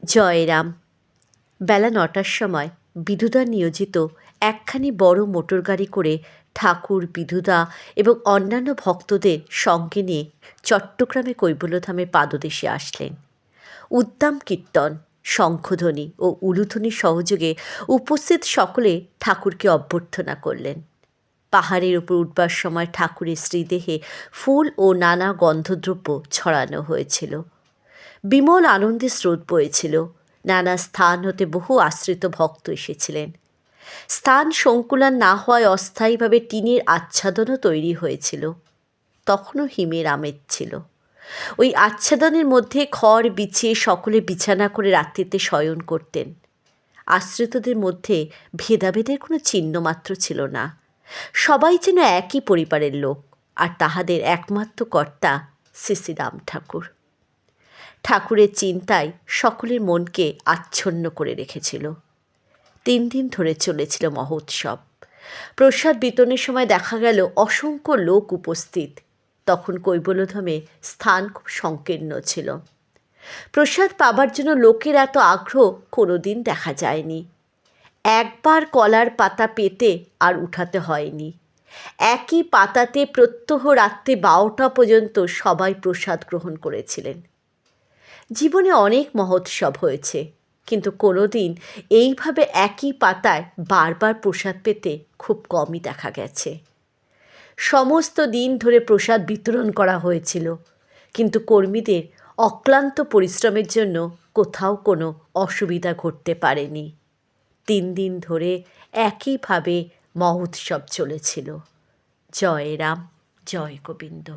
জয়রাম। বেলা ৯টার সময় বিধুদা নিয়োজিত একখানি বড় মোটর গাড়ি করে ঠাকুর, বিধুদা এবং অন্যান্য ভক্তদের সঙ্গে নিয়ে চট্টগ্রামে কৈবল্যধামে পাদদেশে আসলেন। উদ্দাম কীর্তন, শঙ্খধ্বনি ও উলুধ্বনির সহযোগে উপস্থিত সকলে ঠাকুরকে অভ্যর্থনা করলেন। পাহাড়ের উপর উঠবার সময় ঠাকুরের শ্রীদেহে ফুল ও নানা গন্ধদ্রব্য ছড়ানো হয়েছিল। বিমল আনন্দে স্রোত বয়েছিল। নানা স্থান হতে বহু আশ্রিত ভক্ত এসেছিলেন। স্থান সংকুলান না হওয়ায় অস্থায়ীভাবে টিনের আচ্ছাদনও তৈরি হয়েছিল। তখনও হিমের আমেজ ছিল। ওই আচ্ছাদনের মধ্যে খড় বিছিয়ে সকলে বিছানা করে রাত্রিতে শয়ন করতেন। আশ্রিতদের মধ্যে ভেদাভেদের কোনো চিহ্নমাত্র ছিল না। সবাই যেন একই পরিবারের লোক, আর তাহাদের একমাত্র কর্তা শ্রীশ্রীরাম ঠাকুর। ঠাকুরের চিন্তায় সকলের মনকে আচ্ছন্ন করে রেখেছিল। ৩ দিন ধরে চলেছিল মহোৎসব। প্রসাদ বিতরণের সময় দেখা গেল অসংখ্য লোক উপস্থিত। তখন কৈবল্যধামে স্থান খুব সংকীর্ণ ছিল। প্রসাদ পাবার জন্য লোকের এত আগ্রহ কোনো দিন দেখা যায়নি। একবার কলার পাতা পেতে আর উঠাতে হয়নি। একই পাতাতে প্রত্যহ রাত্রে ১২টা পর্যন্ত সবাই প্রসাদ গ্রহণ করেছিলেন। জীবনে অনেক মহোৎসব হয়েছে, কিন্তু কোনো দিন এইভাবে একই পাতায় বারবার প্রসাদ পেতে খুব কমই দেখা গেছে। সমস্ত দিন ধরে প্রসাদ বিতরণ করা হয়েছিল, কিন্তু কর্মীদের অক্লান্ত পরিশ্রমের জন্য কোথাও কোনো অসুবিধা ঘটতে পারেনি। ৩ দিন ধরে একইভাবে মহোৎসব চলেছিল। জয় রাম, জয় গোবিন্দ।